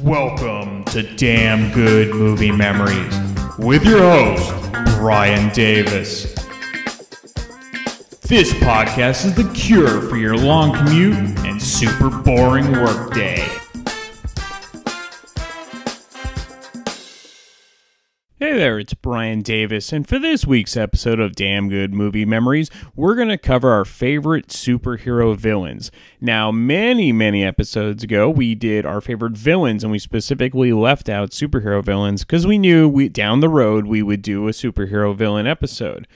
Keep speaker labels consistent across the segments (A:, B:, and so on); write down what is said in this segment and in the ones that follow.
A: Welcome to Damn Good Movie Memories with your host, Brian Davis. This podcast is the cure for your long commute and super boring workday. Hey there, it's Brian Davis, and for this week's episode of Damn Good Movie Memories, we're going to cover our favorite superhero villains. Now, many episodes ago, we did our favorite villains, and we specifically left out superhero villains because we knew down the road we would do a superhero villain episode.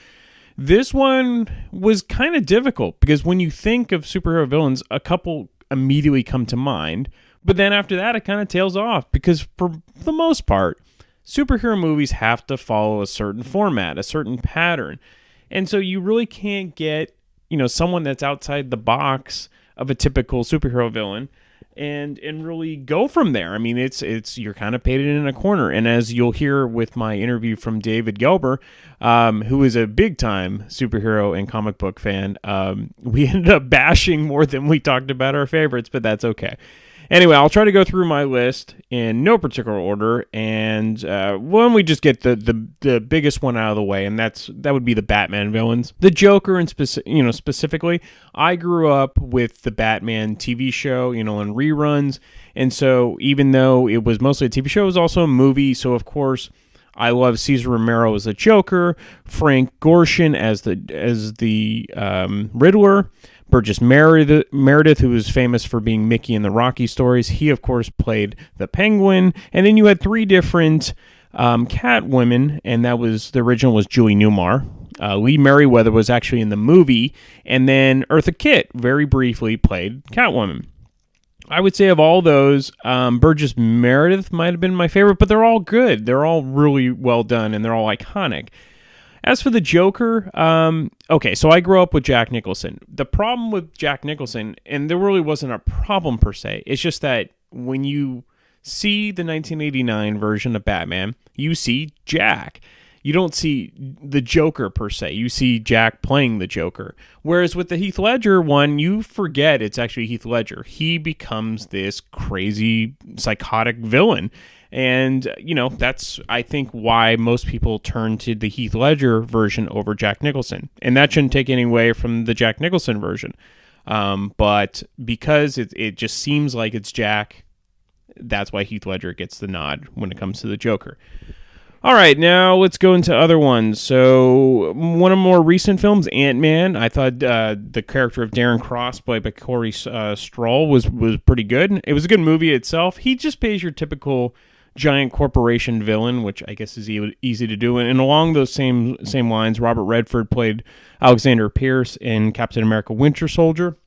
A: This one was kind of difficult because when you think of superhero villains, a couple immediately come to mind, but then after that, it kind of tails off because for the most part, superhero movies have to follow a certain format, a certain pattern. And so you really can't get, someone that's outside the box of a typical superhero villain and really go from there. I mean, it's you're kind of painted in a corner. And as you'll hear with my interview from David Gelber, who is a big-time superhero and comic book fan, we ended up bashing more than we talked about our favorites, but that's okay. Anyway, I'll try to go through my list in no particular order, and when we just get the biggest one out of the way, and that would be the Batman villains. The Joker, and specifically, I grew up with the Batman TV show, and reruns, and so even though it was mostly a TV show, it was also a movie, so of course, I love Cesar Romero as the Joker, Frank Gorshin as the Riddler, Burgess Meredith, who was famous for being Mickey in the Rocky stories. He, of course, played the Penguin. And then you had three different Catwomen, and the original was Julie Newmar. Lee Merriweather was actually in the movie. And then Eartha Kitt, very briefly, played Catwoman. I would say of all those, Burgess Meredith might have been my favorite, but they're all good. They're all really well done, and they're all iconic. As for the Joker, okay, so I grew up with Jack Nicholson. The problem with Jack Nicholson, and there really wasn't a problem per se, it's just that when you see the 1989 version of Batman, you see Jack. You don't see the Joker per se. You see Jack playing the Joker. Whereas with the Heath Ledger one, you forget it's actually Heath Ledger. He becomes this crazy, psychotic villain. And, that's, I think, why most people turn to the Heath Ledger version over Jack Nicholson. And that shouldn't take any away from the Jack Nicholson version. But because it just seems like it's Jack, that's why Heath Ledger gets the nod when it comes to the Joker. All right, now let's go into other ones. So one of the more recent films, Ant-Man, I thought the character of Darren Cross, played by Corey Stoll, was pretty good. It was a good movie itself. He just plays your typical giant corporation villain, which I guess is easy to do. And along those same lines, Robert Redford played Alexander Pierce in Captain America Winter Soldier.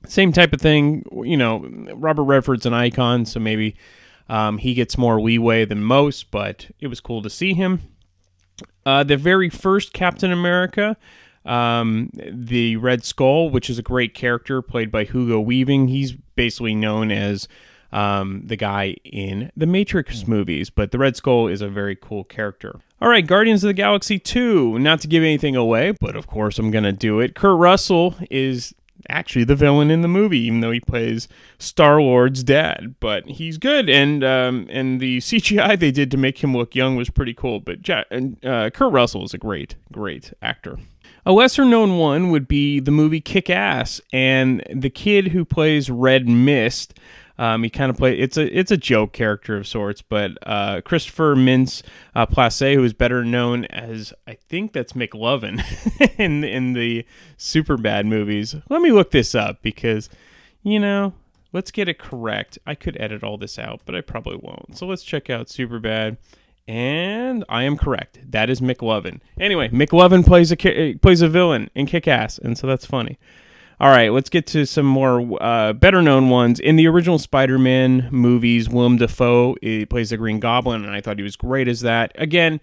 A: Same type of thing. Robert Redford's an icon, so maybe he gets more leeway than most, but it was cool to see him. The very first Captain America, the Red Skull, which is a great character played by Hugo Weaving. He's basically known as the guy in the Matrix movies, but the Red Skull is a very cool character. All right, Guardians of the Galaxy 2. Not to give anything away, but of course I'm going to do it. Kurt Russell is actually the villain in the movie, even though he plays Star-Lord's dad, but he's good, and the CGI they did to make him look young was pretty cool, but Kurt Russell is a great actor. A lesser-known one would be the movie Kick-Ass, and the kid who plays Red Mist, he kind of it's a joke character of sorts, but Christopher Mintz-Plasse, who is better known as, I think that's McLovin in the Superbad movies. Let me look this up because, let's get it correct. I could edit all this out, but I probably won't. So let's check out Superbad, and I am correct. That is McLovin. Anyway, McLovin plays a villain in Kick-Ass, and so that's funny. All right, let's get to some more better-known ones. In the original Spider-Man movies, Willem Dafoe plays the Green Goblin, and I thought he was great as that. Again,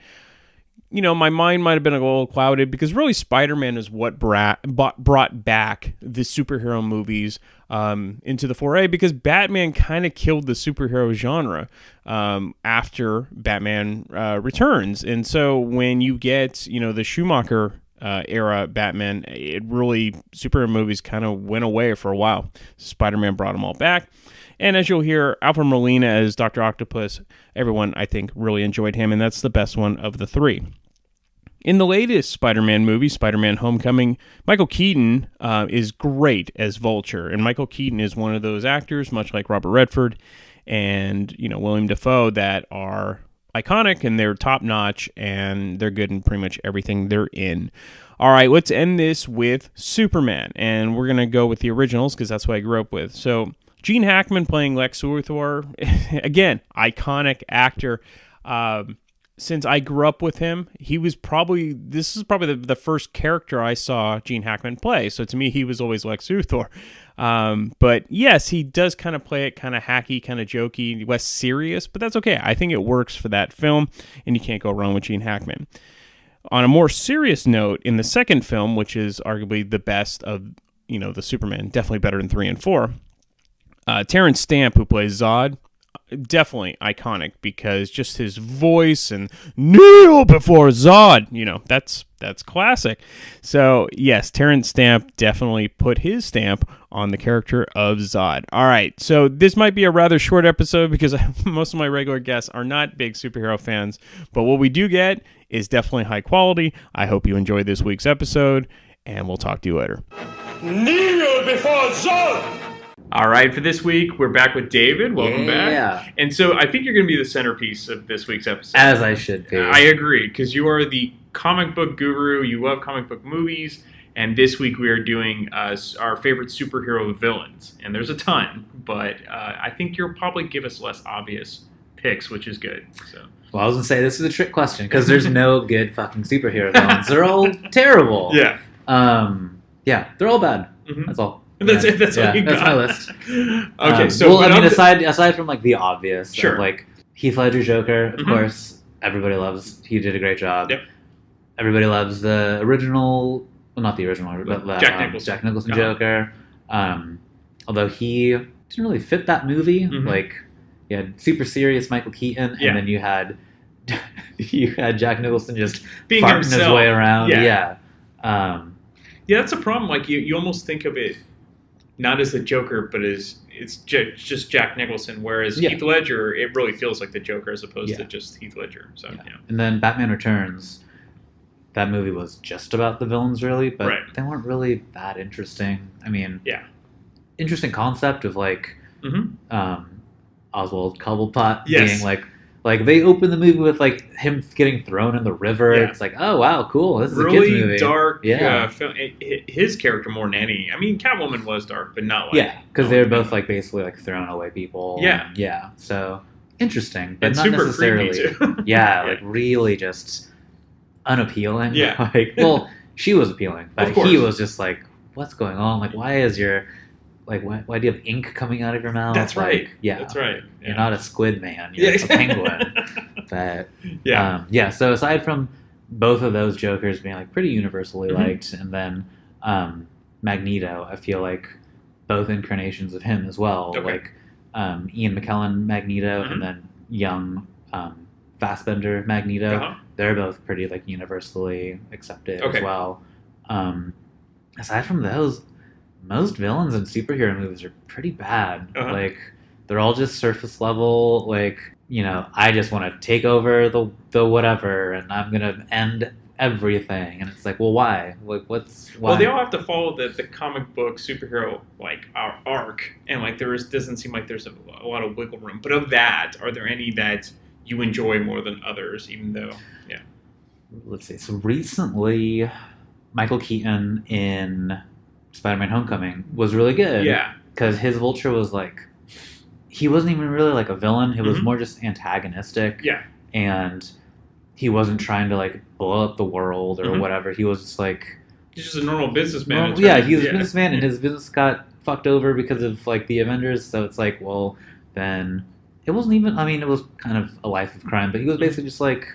A: my mind might have been a little clouded because really Spider-Man is what brought back the superhero movies into the foray, because Batman kind of killed the superhero genre after Batman Returns. And so when you get, the Schumacher era Batman, superhero movies kind of went away for a while. Spider-Man brought them all back. And as you'll hear, Alfred Molina as Dr. Octopus, everyone, I think, really enjoyed him, and that's the best one of the three. In the latest Spider-Man movie, Spider-Man Homecoming, Michael Keaton is great as Vulture. And Michael Keaton is one of those actors, much like Robert Redford and William Dafoe, that are iconic and they're top-notch and they're good in pretty much everything they're in. All right, let's end this with Superman. And we're going to go with the originals because that's what I grew up with. So Gene Hackman playing Lex Luthor, again, iconic actor. Since I grew up with him, this is probably the first character I saw Gene Hackman play. So to me, he was always Lex Luthor. But yes, he does kind of play it kind of hacky, kind of jokey, less serious, but that's okay. I think it works for that film, and you can't go wrong with Gene Hackman. On a more serious note, in the second film, which is arguably the best of, the Superman, definitely better than 3 and 4, Terrence Stamp, who plays Zod, definitely iconic because just his voice and kneel before Zod, that's classic. So yes, Terrence Stamp definitely put his stamp on the character of Zod. All right, so this might be a rather short episode because most of my regular guests are not big superhero fans, but what we do get is definitely high quality. I hope you enjoyed this week's episode, and we'll talk to you later. Kneel before Zod! All right, for this week, we're back with David. Welcome back. And so I think you're going to be the centerpiece of this week's episode.
B: As I should be.
A: I agree, because you are the comic book guru. You love comic book movies. And this week we are doing our favorite superhero villains. And there's a ton, but I think you'll probably give us less obvious picks, which is good. So.
B: Well, I was going to say, this is a trick question, because there's no good fucking superhero villains. They're all terrible.
A: Yeah.
B: They're all bad. Mm-hmm. That's all.
A: That's it. That's all you got.
B: That's my list.
A: Okay,
B: so aside from like the obvious,
A: sure,
B: of, like Heath Ledger Joker, of course, everybody loves. He did a great job.
A: Yep.
B: Everybody loves the original, well, not the original, but the Jack Nicholson Joker. Although he didn't really fit that movie. Mm-hmm. Like, you had super serious Michael Keaton, and then you had Jack Nicholson just
A: being
B: farting
A: himself.
B: His way around. Yeah.
A: That's a problem. Like you almost think of it not as the Joker, but as it's just Jack Nicholson. Whereas Heath Ledger, it really feels like the Joker as opposed to just Heath Ledger. So
B: And then Batman Returns, that movie was just about the villains, really, but they weren't really that interesting. I mean, interesting concept of like Oswald Cobblepot being like they open the movie with like him getting thrown in the river. It's like, oh wow, cool. This is really a kid's movie.
A: Dark. Film. His character more than any. I mean, Catwoman was dark, but not like
B: because they were both like basically like thrown away people. So interesting, but
A: and
B: not
A: super
B: necessarily.
A: Creepy too.
B: Like really just unappealing. Like, well, she was appealing, but he was just like, what's going on? Like, why is your why do you have ink coming out of your mouth?
A: That's right.
B: Like,
A: That's right.
B: You're not a squid man. You're a penguin. But so aside from both of those Jokers being like pretty universally liked, and then Magneto, I feel like both incarnations of him as well. Like Ian McKellen Magneto, and then young Fassbender Magneto. They're both pretty like universally accepted as well. Aside from those, most villains in superhero movies are pretty bad. Like, they're all just surface level. Like, I just want to take over the whatever, and I'm gonna end everything. And it's like, well, why? Like, why?
A: Well, they all have to follow the comic book superhero like our arc, and like doesn't seem like there's a lot of wiggle room. But of that, are there any that you enjoy more than others? Even though,
B: let's see. So recently, Michael Keaton in Spider-Man Homecoming was really good. Because his Vulture was like, he wasn't even really like a villain. He was more just antagonistic. And he wasn't trying to like blow up the world or whatever. He was just like...
A: He's just a normal businessman.
B: He was a businessman, and his business got fucked over because of like the Avengers. So it's like, well, then... It wasn't even... I mean, it was kind of a life of crime, but he was basically just like...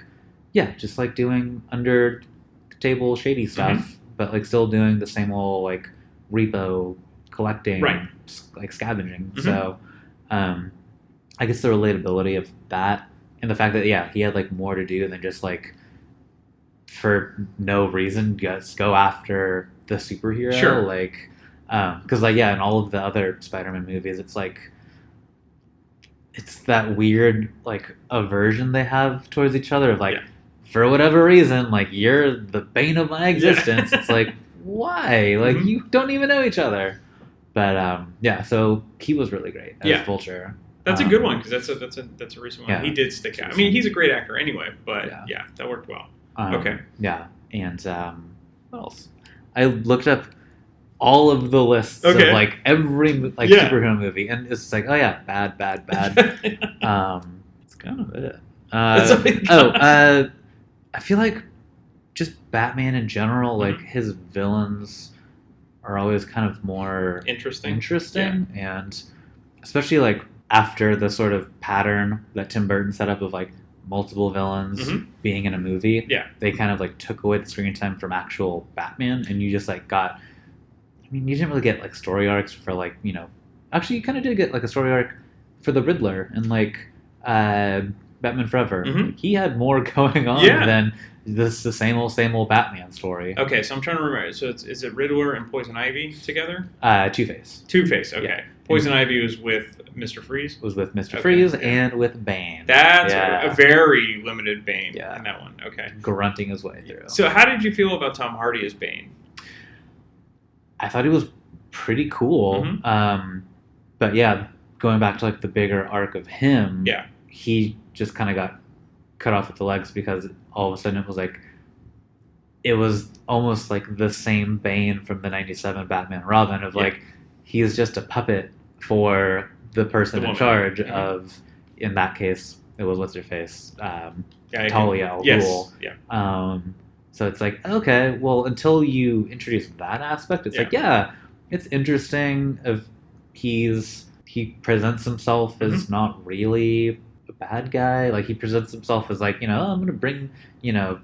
B: just like doing under-table shady stuff, but like still doing the same old like repo collecting, like scavenging. So I guess the relatability of that, and the fact that he had like more to do than just like for no reason just go after the superhero.
A: Sure.
B: Like, because like in all of the other Spider-Man movies, it's like it's that weird like aversion they have towards each other of like for whatever reason like you're the bane of my existence. It's like why? Like you don't even know each other. But so he was really great as Vulture.
A: That's a good one because that's a recent one. He did stick out. I mean, he's a great actor anyway, but that worked well. Okay.
B: Yeah, and what else? I looked up all of the lists of like every superhero movie, and it's like, oh yeah, bad. It's kind of it. I feel like just Batman in general, like his villains are always kind of more interesting, and especially like after the sort of pattern that Tim Burton set up of like multiple villains being in a movie, they kind of like took away the screen time from actual Batman, and you just like got. I mean, you didn't really get like story arcs for like actually you kind of did get like a story arc for the Riddler and like Batman Forever. Like, he had more going on than the same old Batman story.
A: Okay, so I'm trying to remember. So is it Riddler and Poison Ivy together?
B: Two-Face.
A: Two-Face. Okay. Yeah. Poison Ivy was with Mr. Freeze.
B: Was with Mr. Freeze and with Bane.
A: That's a very limited Bane in that one. Okay.
B: Grunting his way through.
A: So how did you feel about Tom Hardy as Bane?
B: I thought he was pretty cool. But yeah, going back to like the bigger arc of him, he just kind of got cut off at the legs because all of a sudden it was almost like the same Bane from the 97 Batman Robin of like he's just a puppet for the person in charge of, in that case it was what's her face, Talia al Ghul. So it's like, okay, well, until you introduce that aspect, it's like, it's interesting if he presents himself as not really a bad guy. Like, he presents himself as like, I'm going to bring,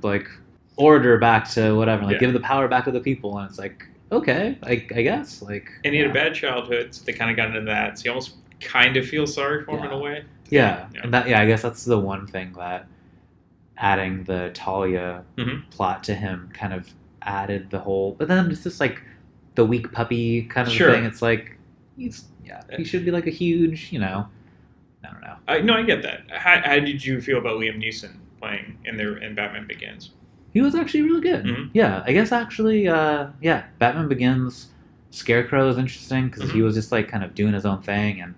B: like, order back to whatever, like, give the power back to the people. And it's like, okay, I guess. Like,
A: and he had a bad childhood, so they kind of got into that. So you almost kind of feel sorry for him in a way.
B: And that, I guess that's the one thing that adding the Talia plot to him kind of added the whole, but then it's just like the weak puppy kind of thing. It's like he should be like a huge, I don't know.
A: I get that. How did you feel about Liam Neeson playing in Batman Begins?
B: He was actually really good. Yeah, I guess actually, Batman Begins, Scarecrow is interesting because he was just like kind of doing his own thing, and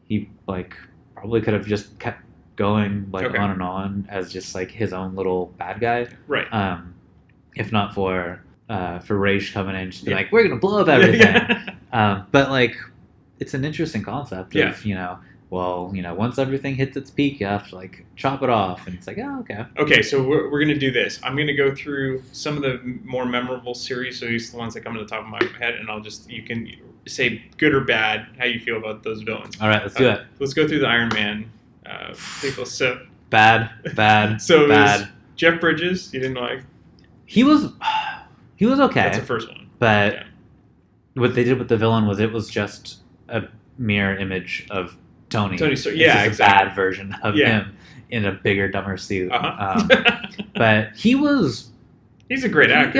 B: he like probably could have just kept going like on and on as just like his own little bad guy,
A: right?
B: If not for Rage coming in, just be like, we're gonna blow up everything. But like, it's an interesting concept of once everything hits its peak, you have to like chop it off, and it's like, okay.
A: So we're gonna do this. I'm gonna go through some of the more memorable series, so these are the ones that come to the top of my head, and you can say good or bad how you feel about those villains.
B: All right, let's do it.
A: Let's go through the Iron Man people. So
B: bad.
A: So
B: bad.
A: Jeff Bridges, you didn't like?
B: He was okay.
A: That's the first one.
B: But what they did with the villain was it was just a mirror image of Tony.
A: Exactly.
B: A bad version of him in a bigger, dumber suit. But he's
A: a great actor.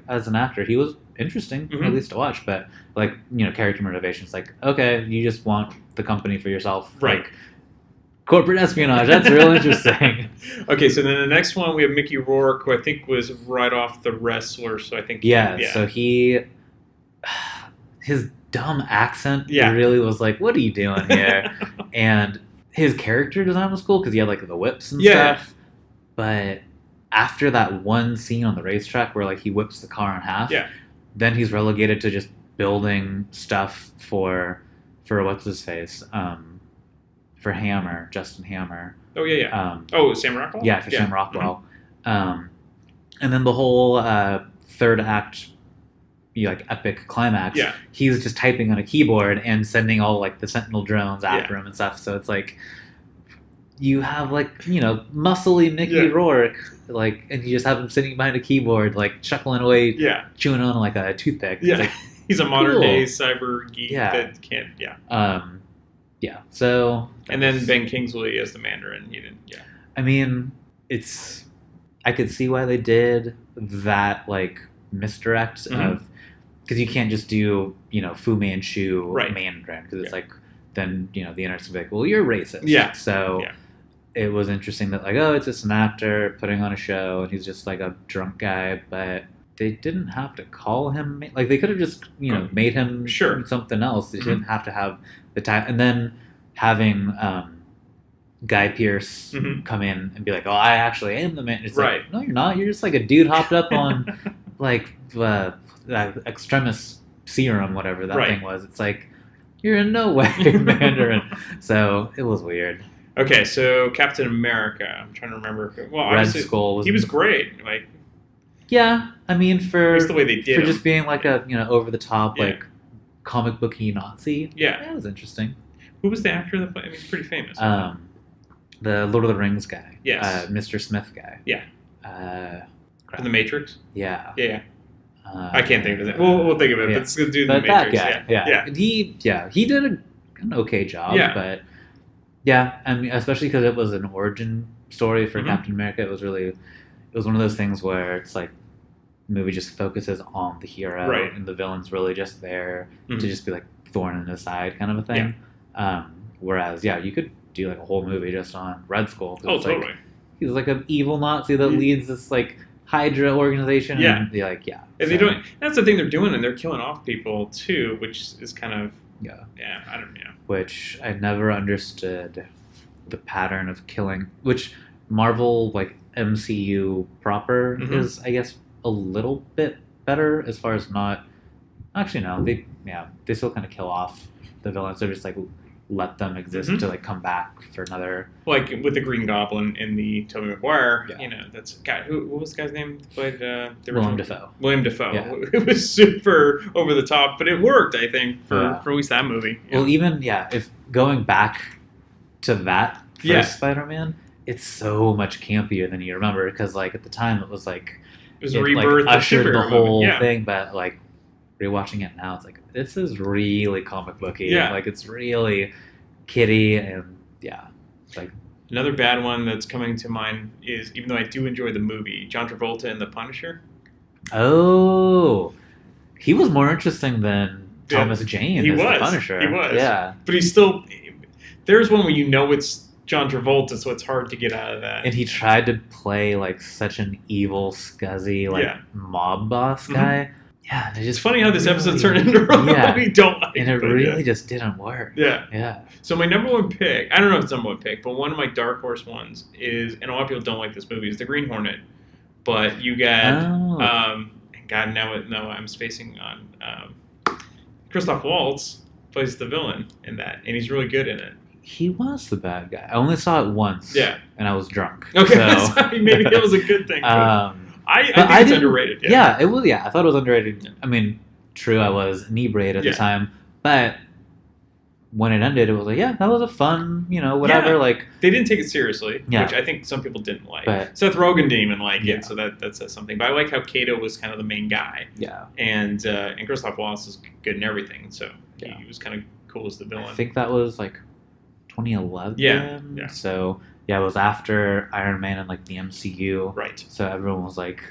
B: As an actor, he was interesting, at least to watch. But like, character motivations, like, okay, you just want the company for yourself,
A: right?
B: Like, corporate espionage. That's real interesting.
A: Okay, so then the next one we have Mickey Rourke, who I think was right off The Wrestler. So I think
B: so his dumb accent really was like, what are you doing here? And his character design was cool because he had like the whips and stuff. But after that one scene on the racetrack where like he whips the car in half, then he's relegated to just building stuff for what's his face, for Hammer, Justin Hammer.
A: Oh Sam Rockwell.
B: Yeah, for Sam Rockwell. And then the whole third act, like epic climax, he's just typing on a keyboard and sending all like the Sentinel drones after him and stuff. So it's like you have like muscly Mickey Rourke, like, and you just have him sitting behind a keyboard like chuckling away, chewing on like a toothpick.
A: Yeah, like, he's a modern day cyber geek that can't.
B: So
A: and then Ben Kingsley as the Mandarin. He didn't.
B: I mean, it's I could see why they did that, like, misdirect of, because you can't just do, Fu Manchu Mandarin, because it's like, then, the internet's gonna be like, well, you're racist.
A: Yeah.
B: So it was interesting that, like, oh, it's just an actor putting on a show, and he's just, like, a drunk guy, but they didn't have to call him, like, they could have just, made him something else. They didn't have to have the time. And then having Guy Pearce come in and be like, oh, I actually am the man. It's like, no, you're not. You're just like a dude hopped up on like extremis serum, whatever that thing was. It's like, you're in no way Mandarin. So it was weird.
A: Okay, so Captain America. I'm trying to remember. Well,
B: Red Skull.
A: He was great. Like,
B: yeah, I mean, for
A: the way they did
B: just being like a over the top like comic booky Nazi.
A: Yeah,
B: that was interesting.
A: Who was the actor that played? I mean, he's pretty famous.
B: The Lord of the Rings guy.
A: Yes.
B: Mr. Smith guy.
A: Yeah. From The Matrix?
B: Yeah.
A: Yeah. I can't think of it. We'll think of it. Yeah. Let's do The Matrix.
B: That guy. Yeah. He did an okay job.
A: Yeah.
B: But I mean, especially because it was an origin story for Captain America. It was one of those things where it's like the movie just focuses on the hero, and the villain's really just there to just be like thorn in his side kind of a thing. Whereas, you could do like a whole movie just on Red Skull.
A: Oh, totally.
B: Like, he's like an evil Nazi that leads this like Hydra organization.
A: Yeah.
B: And they're like,
A: And they don't. That's the thing they're doing, and they're killing off people too, which is kind of I don't know.
B: Which I never understood the pattern of killing. Which Marvel like MCU proper is, I guess, a little bit better as far as not. Actually, no. They still kind of kill off the villains. They're just like, let them exist to like come back for another,
A: like with the Green Goblin in the Tobey Maguire. That's God. What was the guy's name? Played
B: Willem Dafoe.
A: William Dafoe. Yeah. It was super over the top, but it worked. I think for at least that movie.
B: Well, even if going back to that first Spider-Man, it's so much campier than you remember, because like at the time it was like
A: rebirth,
B: like, ushered the whole thing, but like rewatching it now, it's like, this is really comic booky. Like it's really kiddie, and like
A: another bad one that's coming to mind is, even though I do enjoy the movie, John Travolta in The Punisher.
B: Oh, he was more interesting than Thomas Jane.
A: He was
B: The Punisher.
A: He was. But he's still. There's one where it's John Travolta, so it's hard to get out of that.
B: And he tried to play like such an evil, scuzzy, like mob boss guy. Yeah,
A: it's funny how this episode turned into a we don't like.
B: And it really just didn't work.
A: Yeah. So my number one pick, I don't know if it's number one pick, but one of my dark horse ones is, and a lot of people don't like this movie, is The Green Hornet. But you got, God, no, I'm spacing on, Christoph Waltz plays the villain in that, and he's really good in it.
B: He was the bad guy. I only saw it once.
A: Yeah.
B: And I was drunk.
A: Okay,
B: so.
A: Sorry, maybe that was a good thing. I think it's underrated.
B: Yeah, it was. Yeah, I thought it was underrated. Yeah. I mean, true, I was inebriated at the time, but when it ended, it was like, that was a fun, whatever.
A: Yeah.
B: Like,
A: they didn't take it seriously, which I think some people didn't like. But Seth Rogen didn't even like it, so that says something. But I like how Kato was kind of the main guy.
B: Yeah.
A: And Christoph Waltz is good in everything, so he was kind of cool as the villain.
B: I think that was like 2011.
A: Yeah.
B: So. Yeah, it was after Iron Man and like the MCU.
A: Right.
B: So everyone was like,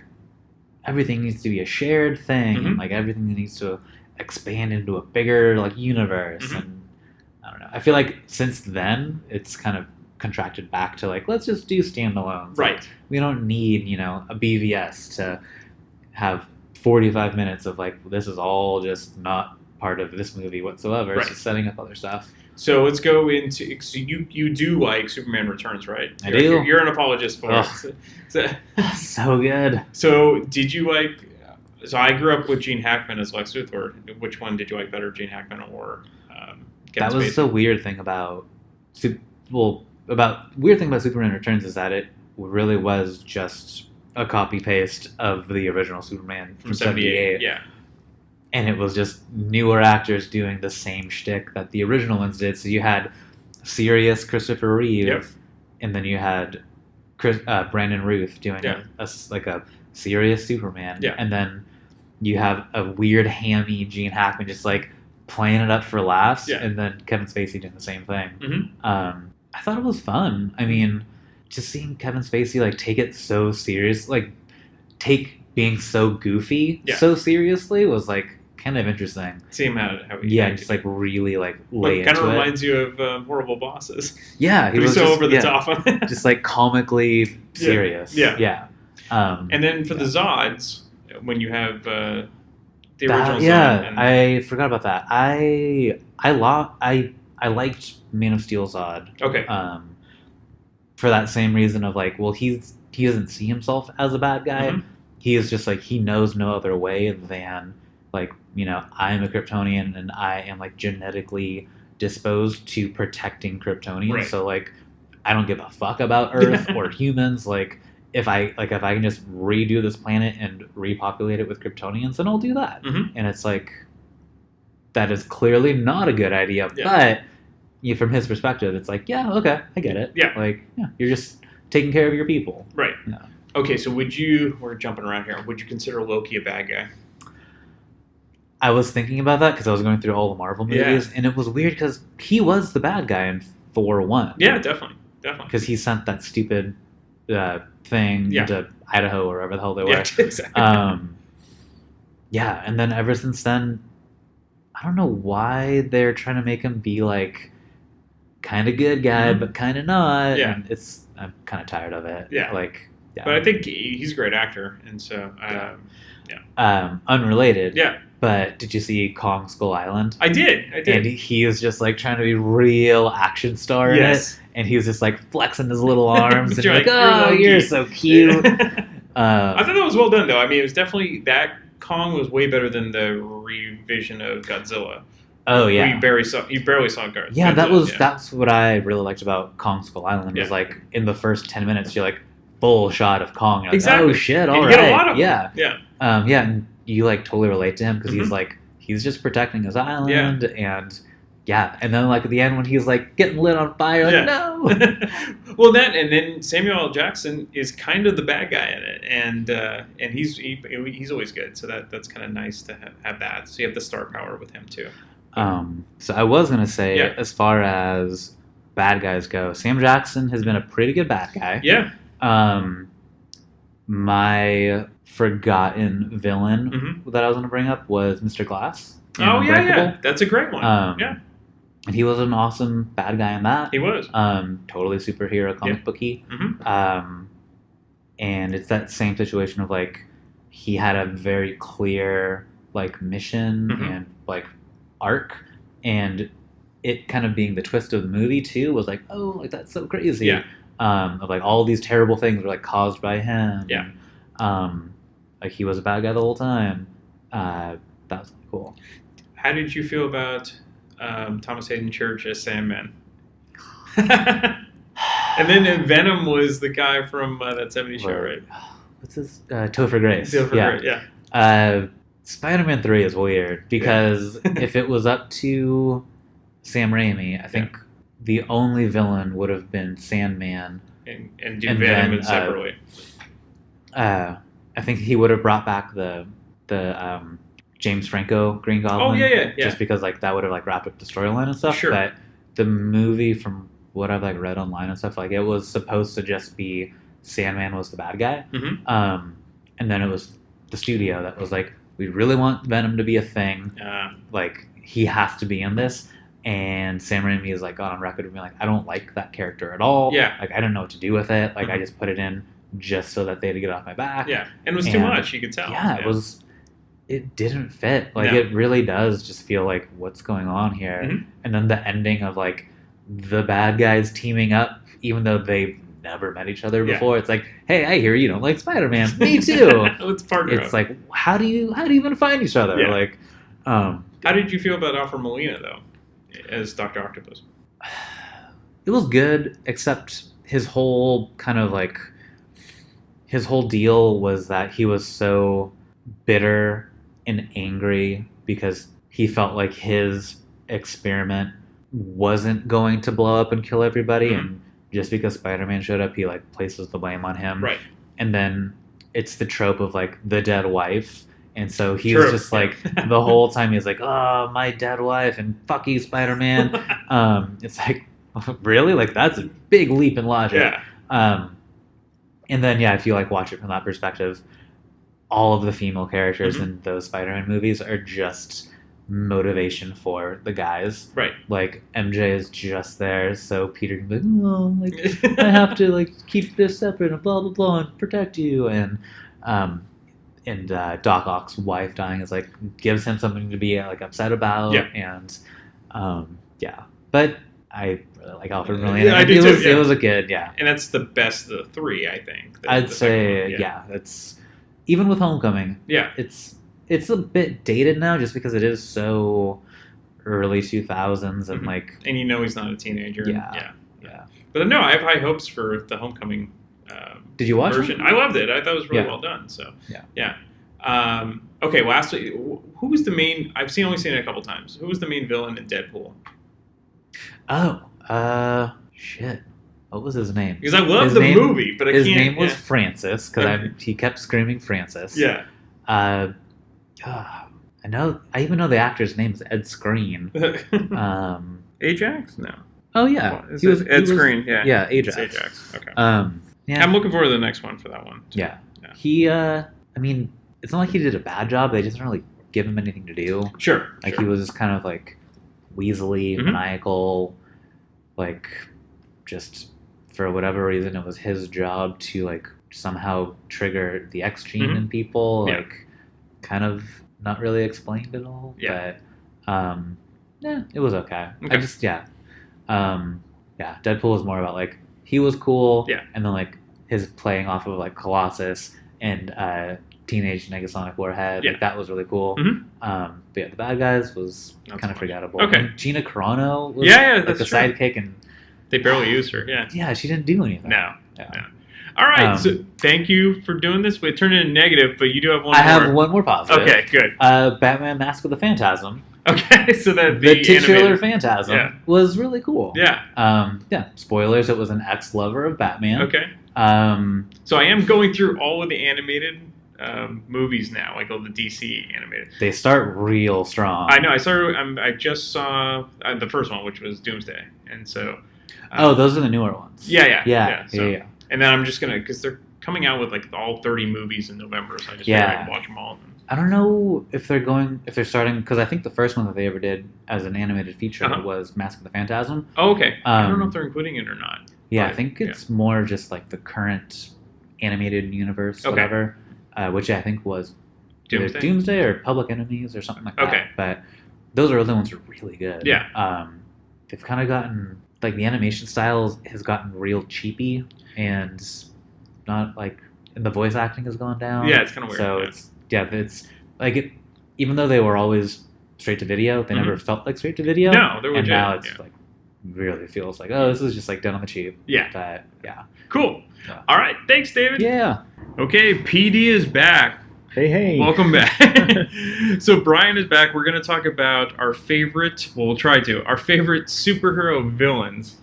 B: everything needs to be a shared thing, and like everything needs to expand into a bigger like universe. And I don't know. I feel like since then it's kind of contracted back to like, let's just do standalones.
A: Right.
B: Like, we don't need a BVS to have 45 minutes of like, this is all just not part of this movie whatsoever. It's just setting up other stuff.
A: So let's go into. So you do like Superman Returns, right?
B: I do.
A: You're an apologist for it.
B: So good.
A: So did you like? So I grew up with Gene Hackman as Lex Luthor. Which one did you like better, Gene Hackman or Kevin
B: That was
A: Spacey?
B: the weird thing about Superman Returns is that it really was just a copy paste of the original Superman from '78.
A: Yeah.
B: And it was just newer actors doing the same shtick that the original ones did. So you had serious Christopher Reeve, and then you had Brandon Routh doing a serious Superman, and then you have a weird hammy Gene Hackman just like playing it up for laughs, and then Kevin Spacey doing the same thing. I thought it was fun. I mean, just seeing Kevin Spacey like take it so serious, like take being so goofy so seriously was like kind of interesting.
A: Seeing how he
B: just like really like lay into it.
A: Kind of reminds you of Horrible Bosses.
B: Yeah,
A: he was so over the top on it.
B: Just like comically serious.
A: Yeah. And then for the Zods, when you have the original
B: Zod. I forgot about that. I liked Man of Steel Zod.
A: Okay.
B: For that same reason of like, well, he doesn't see himself as a bad guy. Mm-hmm. He is just like, he knows no other way than like, I'm a Kryptonian and I am like genetically disposed to protecting Kryptonians.
A: Right.
B: So like, I don't give a fuck about Earth or humans. Like if I can just redo this planet and repopulate it with Kryptonians, then I'll do that.
A: Mm-hmm.
B: And it's like, that is clearly not a good idea. But from his perspective, it's like, yeah, okay, I get it.
A: Yeah.
B: Like, you're just taking care of your people.
A: Right.
B: Yeah.
A: Okay, so we're jumping around here, would you consider Loki a bad guy?
B: I was thinking about that because I was going through all the Marvel movies, and it was weird because he was the bad guy in Thor 1.
A: Yeah, definitely.
B: Because he sent that stupid thing to Idaho or wherever the hell they were.
A: Yeah, exactly.
B: And then ever since then, I don't know why they're trying to make him be like kind of good guy, but kind of not.
A: Yeah.
B: And I'm kind of tired of it.
A: Yeah.
B: Like,
A: but I think he's a great actor, and so
B: unrelated.
A: Yeah.
B: But did you see Kong Skull Island?
A: I did.
B: And he is just like trying to be real action star in it. And he was just like flexing his little arms and you're like, oh, you're so cute.
A: I thought that was well done, though. I mean, it was definitely that Kong was way better than the revision of Godzilla.
B: Oh yeah,
A: you barely saw Godzilla.
B: Yeah, that's what I really liked about Kong Skull Island. Was like in the first 10 minutes, you're like full shot of Kong. You're like,
A: exactly.
B: Oh shit! All right.
A: You get a lot of
B: them.
A: Yeah.
B: And you like totally relate to him because he's just protecting his island and then like at the end when he's like getting lit on fire, like no.
A: Well, then Samuel L. Jackson is kind of the bad guy in it, and he's always good. So that's kind of nice to have that. So you have the star power with him too.
B: So I was gonna say, as far as bad guys go, Sam Jackson has been a pretty good bad guy.
A: Yeah.
B: My forgotten villain that I was gonna bring up was Mr. Glass.
A: Oh yeah, that's a great one.
B: And he was an awesome bad guy in that.
A: He was.
B: Totally superhero comic booky.
A: Mm-hmm.
B: And it's that same situation of like he had a very clear like mission and like arc, and it kind of being the twist of the movie too was like, oh, like that's so crazy.
A: Yeah.
B: Of like all these terrible things were like caused by him.
A: Yeah.
B: And, like he was a bad guy the whole time. That was cool.
A: How did you feel about Thomas Hayden Church as Sandman? And then Venom was the guy from that 70s show, right?
B: What's his? Topher Grace.
A: Grace, yeah.
B: Spider-Man 3 is weird because if it was up to Sam Raimi, I think the only villain would have been Sandman.
A: And do Venom separately.
B: I think he would have brought back the James Franco Green Goblin.
A: Oh yeah.
B: Just because like that would have like wrapped up the storyline and stuff.
A: Sure.
B: But the movie, from what I've like read online and stuff, like it was supposed to just be Sandman was the bad guy.
A: Mm-hmm.
B: And then it was the studio that was like, we really want Venom to be a thing. Like he has to be in this. And Sam Raimi is like on record of being like, I don't like that character at all.
A: Yeah.
B: Like I don't know what to do with it. Like I just put it in just so that they had to get off my back.
A: Yeah. And it was too much, you could tell.
B: Yeah, it didn't fit. Like it really does just feel like what's going on here.
A: Mm-hmm.
B: And then the ending of like the bad guys teaming up, even though they've never met each other before. It's like, hey, I hear you don't like Spider-Man. Me too.
A: Let's partner
B: It's like, how do you even find each other?
A: Yeah.
B: Like,
A: how did you feel about Alfred Molina though, as Dr. Octopus?
B: It was good, except his whole deal was that he was so bitter and angry because he felt like his experiment wasn't going to blow up and kill everybody, and just because Spider-Man showed up, he like places the blame on him.
A: Right.
B: And then it's the trope of like the dead wife, and so he's just like the whole time he's like, oh, my dead wife, and fuck you, Spider-Man. It's like, really? Like that's a big leap in logic.
A: Yeah.
B: And then, yeah, if you like watch it from that perspective, all of the female characters
A: Mm-hmm.
B: in those Spider-Man movies are just motivation for the guys.
A: Right.
B: Like MJ is just there, so Peter can be like, oh, like I have to like keep this separate and blah blah blah and protect you, and Doc Ock's wife dying is like gives him something to be like upset about.
A: Yeah.
B: And yeah, but I really like Alfred Molina.
A: Yeah, I do too.
B: It was a good, yeah.
A: And that's the best of the three, I think.
B: I'd say, yeah. It's even with Homecoming.
A: Yeah.
B: It's a bit dated now, just because it is so early 2000s and
A: Mm-hmm.
B: like.
A: And you know he's not a teenager.
B: Yeah.
A: But no, I have high hopes for the Homecoming.
B: Did you watch
A: version?
B: it?
A: I loved it. I thought it was really well done. So yeah. Okay, lastly, who was the main? I've only seen it a couple times. Who was the main villain in Deadpool?
B: Oh, shit. What was his name?
A: Because I love the movie, but
B: his name was Francis, because he kept screaming Francis.
A: Yeah.
B: I even know the actor's name is Ed Skrein.
A: Ajax? No.
B: Oh yeah,
A: He was Ed Skrein. Yeah.
B: Yeah, Ajax.
A: It's Ajax. Okay.
B: Yeah.
A: I'm looking forward to the next one for that one.
B: Yeah. He. I mean, it's not like he did a bad job. They just didn't really give him anything to do.
A: Sure.
B: Like he was just kind of like weaselly, maniacal, like just for whatever reason it was his job to like somehow trigger the X gene in people. Like kind of not really explained at all.
A: Yeah.
B: But yeah, it was okay. I just Deadpool was more about like he was cool.
A: Yeah.
B: And then like his playing off of like Colossus and Teenage Negasonic Warhead.
A: Yeah.
B: Like that was really cool.
A: Mm-hmm.
B: But yeah, the bad guys was kind of forgettable.
A: Okay.
B: And Gina Carano was
A: that's
B: like the
A: true.
B: sidekick, and
A: they barely used her. Yeah.
B: Yeah, she didn't do anything.
A: No.
B: Yeah.
A: No. All right. So thank you for doing this. We turned it into negative, but you do have one more.
B: I have one more positive.
A: Okay, good.
B: Batman Mask of the Phantasm.
A: Okay, so that
B: the titular Phantasm was really cool.
A: Yeah.
B: Spoilers, it was an ex-lover of Batman.
A: Okay. So I am going through all of the animated movies now, like all the DC animated.
B: They start real strong.
A: I know. I just saw the first one, which was Doomsday, and so.
B: Those are the newer ones.
A: Yeah.
B: So,
A: and then I'm just gonna, because they're coming out with like all 30 movies in November, so I just figured I'd watch them all.
B: I don't know if they're starting, because I think the first one that they ever did as an animated feature was Mask of the Phantasm.
A: Oh, okay. I don't know if they're including it or not.
B: Yeah, I think it's more just like the current animated universe, whatever, which I think was Doomsday or Public Enemies or something like that.
A: Okay.
B: But those early ones are really good.
A: Yeah.
B: They've kind of gotten, like the animation style has gotten real cheapy, and not like, and the voice acting has gone down. Yeah,
A: it's kind of weird.
B: So it's like it, even though they were always straight to video, they never felt like straight to video.
A: No, they were.
B: And now it's like really feels like, oh, this is just like done on the cheap.
A: Yeah.
B: But yeah.
A: Cool. Yeah. All right. Thanks, David.
B: Yeah.
A: Okay, PD is back.
C: Hey.
A: Welcome back. So Brian is back. We're going to talk about our favorite, we'll try to, our favorite superhero villains.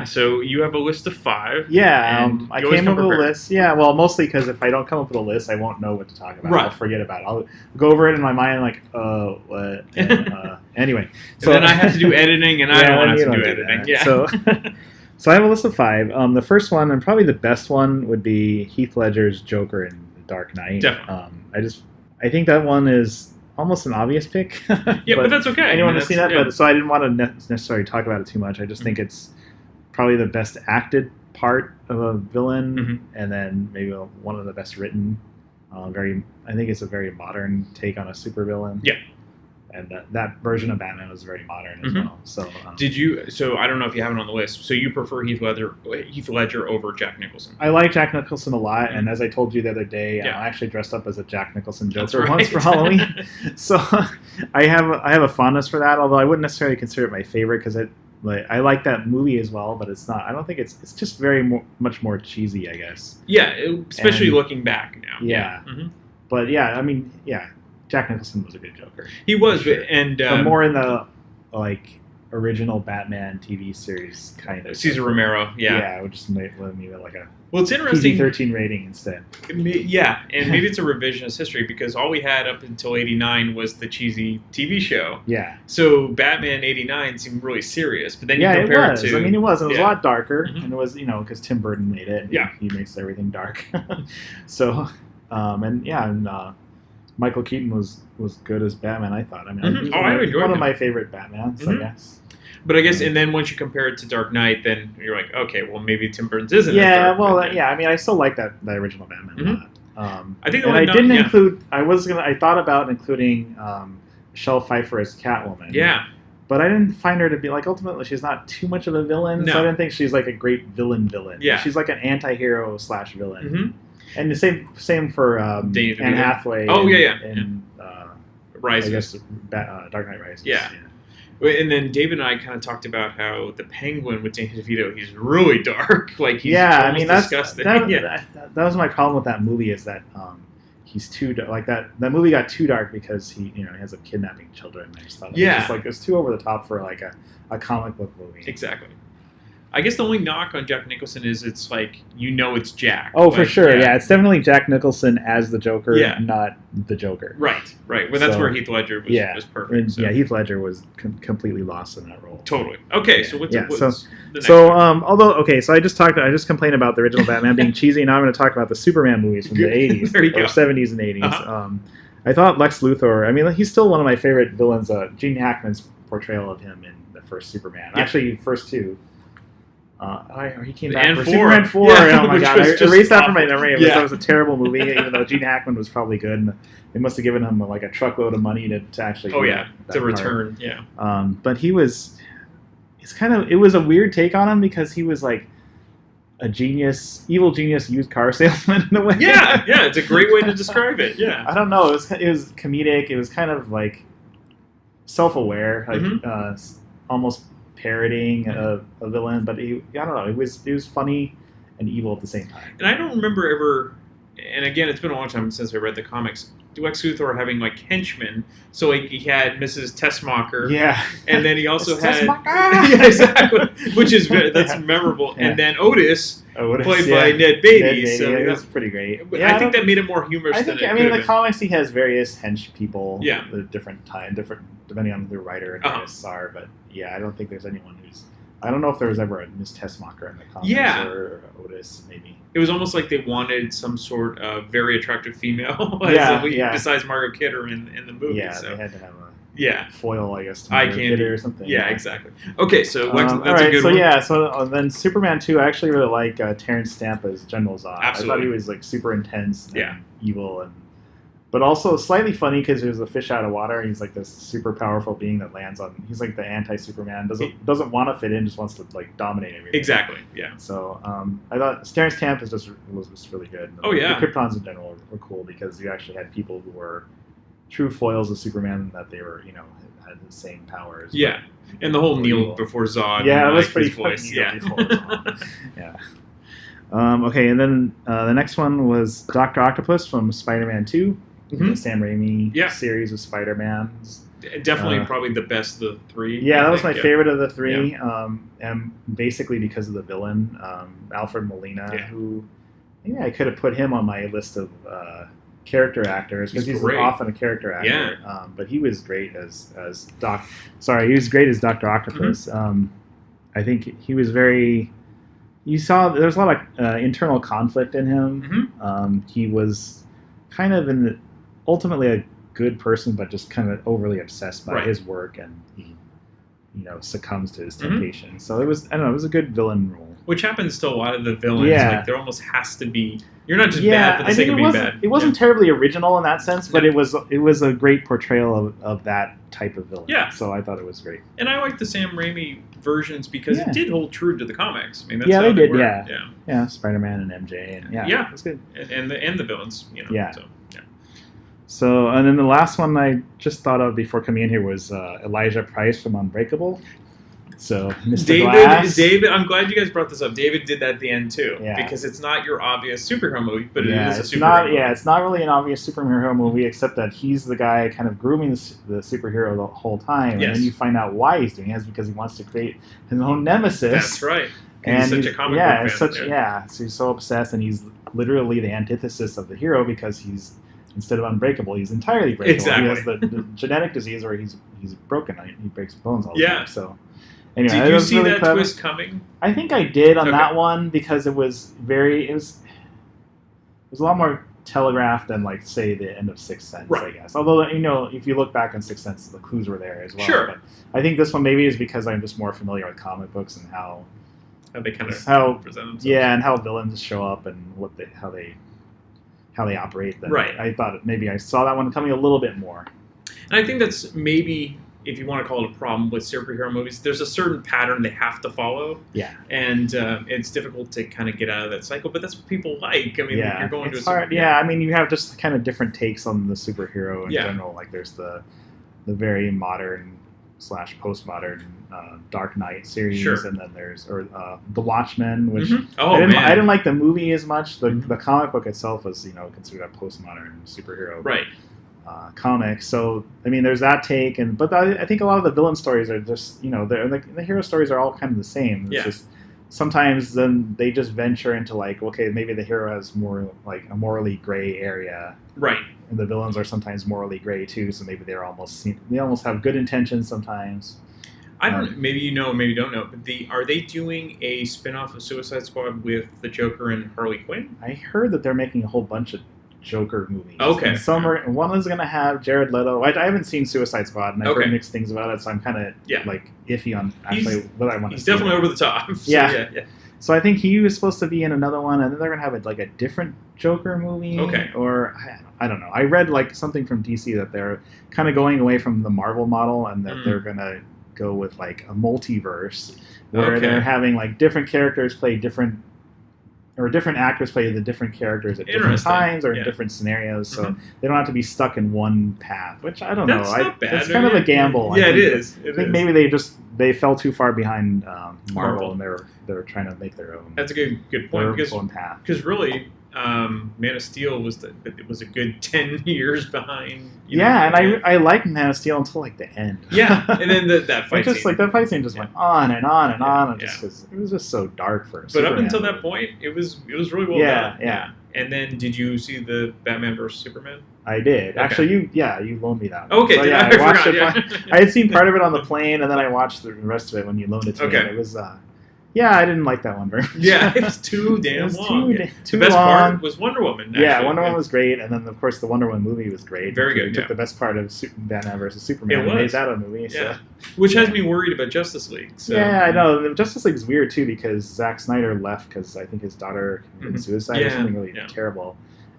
A: So you have a list of 5.
C: Yeah, I came up with a list. Yeah, well, mostly because if I don't come up with a list, I won't know what to talk about.
A: Right.
C: I'll forget about it. I'll go over it in my mind like, what? Anyway.
A: So then I have to do editing, and I don't want to do editing.
C: That.
A: Yeah.
C: So I have a list of 5. The first one, and probably the best one, would be Heath Ledger's Joker in The Dark Knight.
A: Definitely.
C: I think that one is almost an obvious pick.
A: Yeah, but that's okay.
C: Anyone has seen that, but so I didn't want to necessarily talk about it too much. I just think it's probably the best acted part of a villain, and then maybe one of the best written. I think it's a very modern take on a supervillain.
A: Yeah,
C: and that version of Batman was very modern as well. So
A: So I don't know if you have it on the list. So you prefer Heath Ledger over Jack Nicholson?
C: I like Jack Nicholson a lot, and as I told you the other day, I actually dressed up as a Jack Nicholson Joker once for Halloween. So I have a fondness for that. Although I wouldn't necessarily consider it my favorite because I like that movie as well, but it's not. I don't think it's just much more cheesy, I guess.
A: Yeah, especially looking back now.
C: Yeah, but yeah, I mean, yeah. Jack Nicholson was a good Joker.
A: He was, but more
C: in the original Batman TV series kind of.
A: Cesar Romero,
C: yeah, which just made me like a
A: it's interesting
C: PG-13 rating instead.
A: Yeah, and maybe it's a revisionist history because all we had up until '89 was the cheesy TV show.
C: Yeah.
A: So Batman '89 seemed really serious, but then you compare it to.
C: I mean, it was a lot darker, and it was because Tim Burton made it. And he makes everything dark. So, and Michael Keaton was good as Batman. I thought. I mean,
A: I enjoyed
C: one
A: him.
C: of my favorite Batmans, I guess.
A: But I guess, and then once you compare it to Dark Knight, then you're like, okay, well, maybe Tim Burton's isn't.
C: Yeah, I mean, I still like that original Batman.
A: I think,
C: and I didn't include. I thought about including Michelle Pfeiffer as Catwoman.
A: Yeah.
C: But I didn't find her to be ultimately she's not too much of a villain. No. So I didn't think she's like a great villain.
A: Yeah.
C: She's like an anti-hero / villain. And the same for Anne Hathaway.
A: Oh
C: in
A: Rises.
C: I guess Dark Knight Rises.
A: Yeah. And then David and I kind of talked about how the Penguin with Danny DeVito, he's really dark. Like he's that's disgusting.
C: That was my problem with that movie is that he's too like that movie got too dark because he ends up kidnapping children. I just thought it was too over the top for like a comic book movie.
A: Exactly. I guess the only knock on Jack Nicholson is it's like it's Jack.
C: Oh, for sure. Yeah, it's definitely Jack Nicholson as the Joker, not the Joker.
A: Right. Well, that's where Heath Ledger was perfect.
C: And, Heath Ledger was completely lost in that role.
A: Totally. Okay, so what's the next
C: one? So I just complained about the original Batman being cheesy. Now I'm going to talk about the Superman movies from the 80s
A: there you go.
C: Or 70s and 80s. I thought Lex Luthor. I mean, he's still one of my favorite villains. Gene Hackman's portrayal of him in the first Superman, actually, first two. He came back for Superman 4. Oh my god! I erased that from my memory. That was a terrible movie, even though Gene Hackman was probably good. And they must have given him like a truckload of money to actually.
A: To return. Yeah.
C: But he was. It was a weird take on him because he was like a evil genius used car salesman in a way.
A: Yeah. It's a great way to describe it. Yeah.
C: I don't know. It was comedic. It was kind of like self-aware, like almost parodying a villain, but I don't know. It was funny and evil at the same time.
A: And I don't remember ever. And again, it's been a long time since I read the comics. Lex Luthor having like henchmen, so like he had Mrs. Tessmacher, and then he also had exactly, which is that's memorable. And then Otis played by Ned Beatty. So
C: that's pretty great.
A: I think that made it more humorous.
C: I mean, the comics he has various hench people.
A: Yeah,
C: the different depending on who the writer and artists are. But I don't think there's anyone who's. I don't know if there was ever a Miss Tessmacher in the comics or Otis, maybe.
A: It was almost like they wanted some sort of very attractive female besides Margot Kidder in the movie.
C: Yeah,
A: so.
C: They had to have a foil, I guess, to
A: Eye candy
C: Kidder or something.
A: Yeah, exactly. Okay, so that's
C: all right,
A: a good one.
C: So then Superman 2, I actually really like Terrence Stamp as General Zod.
A: Absolutely.
C: I thought he was like super intense and evil but also slightly funny because he was a fish out of water. He's like this super powerful being that lands on. He's like the anti-Superman. Doesn't want to fit in. Just wants to like dominate everything.
A: Exactly. Yeah.
C: So I thought Terrence Stamp was just really good.
A: The
C: Kryptons in general were cool because you actually had people who were true foils of Superman that they were had the same powers.
A: Yeah. And the whole Kneel Before Zod.
C: Yeah, it was pretty
A: funny.
C: Yeah. Okay, and then the next one was Dr. Octopus from Spider-Man 2. The Sam Raimi series of Spider-Man.
A: Definitely probably the best of the three.
C: Yeah, that was my favorite of the three. And basically because of the villain, Alfred Molina, who I could have put him on my list of character actors because he's often a character actor.
A: Yeah.
C: But he was great as Doc. Sorry, he was great as Dr. Octopus. I think he was very. You saw there's a lot of internal conflict in him. He was kind of ultimately a good person, but just kind of overly obsessed by his work, and he, succumbs to his temptation. So it was, it was a good villain role.
A: Which happens to a lot of the villains. Yeah. Like there almost has to be. You're not just bad for the sake of being bad.
C: It wasn't terribly original in that sense, but it was a great portrayal of that type of villain.
A: Yeah.
C: So I thought it was great.
A: And I like the Sam Raimi versions because it did hold true to the comics. I mean, that's
C: they did.
A: Were.
C: Yeah. Spider-Man and MJ, and it was good.
A: And the villains.
C: So, and then the last one I just thought of before coming in here was Elijah Price from Unbreakable. So, Mr. Glass.
D: David, I'm glad you guys brought this up. David did that at the end too, because it's not your obvious superhero movie, but it is a superhero movie. Yeah,
C: it's not really an obvious superhero movie, except that he's the guy kind of grooming the superhero the whole time, and then you find out why he's doing it. It's because he wants to create his own nemesis.
D: That's right. And he's such a comic book fan.
C: So he's so obsessed, and he's literally the antithesis of the hero because he's instead of unbreakable, he's entirely breakable.
D: Exactly.
C: He has the genetic disease where he's broken. He breaks bones all the time. So. Anyway,
D: did you see really that clever. Twist coming?
C: I think I did on that one because it was a lot more telegraphed than like say the end of Sixth Sense, I guess. Although if you look back on Sixth Sense, the clues were there as well.
D: Sure.
C: But I think this one maybe is because I'm just more familiar with comic books and how
D: they kind of present themselves.
C: Yeah, and how villains show up and how they operate.
D: Right.
C: I thought maybe I saw that one coming a little bit more.
D: And I think that's maybe, if you want to call it a problem with superhero movies, there's a certain pattern they have to follow.
C: Yeah.
D: And it's difficult to kind of get out of that cycle, but that's what people like. I mean, you're going to a
C: hard. Yeah, I mean, you have just kind of different takes on the superhero in general. Like there's the very modern / postmodern Dark Knight series, and then there's The Watchmen, which I didn't like the movie as much. The comic book itself was considered a postmodern superhero.
D: Right.
C: Comic. So I mean, there's that take, but I think a lot of the villain stories are just the hero stories are all kind of the same. It's just sometimes then they just venture into like, okay, maybe the hero has more like a morally gray area,
D: right?
C: And the villains are sometimes morally gray too. So maybe they almost have good intentions sometimes.
D: I don't. Maybe you know, maybe you don't know. But are they doing a spin-off of Suicide Squad with the Joker and Harley Quinn?
C: I heard that they're making a whole bunch of Joker movies.
D: Okay.
C: And one is going to have Jared Leto. I haven't seen Suicide Squad, and I've heard mixed things about it, so I'm kind of like iffy on actually what I want to see.
D: He's definitely over the top. So,
C: yeah. So I think he was supposed to be in another one, and then they're going to have a different Joker movie.
D: Okay.
C: Or I don't know. I read like something from DC that they're kind of going away from the Marvel model, and that they're going to go with like a multiverse where they're having like different characters play different. Or different actors play the different characters at different times or in different scenarios, so they don't have to be stuck in one path. Which I don't know.
D: Not bad.
C: It's kind of a gamble.
D: Yeah, it is.
C: I think maybe they fell too far behind Marvel, and they're trying to make their own.
D: That's a good point because really, Man of Steel was a good 10 years behind.
C: I liked Man of Steel until like the end.
D: Yeah, and then that fight scene.
C: That fight scene just went on and on and on, and it was just so dark for.
D: But up until that point, it was really well done. Yeah. And then, did you see the Batman vs Superman?
C: I did. Okay. Actually, you loaned me that.
D: Okay,
C: so, I watched it. I had seen part of it on the plane, and then I watched the rest of it when you loaned it to me. And it was. I didn't like that one very much.
D: Yeah, it was too damn long.
C: Too
D: the best
C: long.
D: part was Wonder Woman. Actually.
C: Yeah, Wonder Woman was great, and then of course the Wonder Woman movie was great.
D: Very good.
C: They took the best part of Batman vs Superman and made that a movie.
D: Yeah. Which has me worried about Justice League. So.
C: Yeah, I know. Justice League is weird too because Zack Snyder left because I think his daughter committed suicide or something really terrible,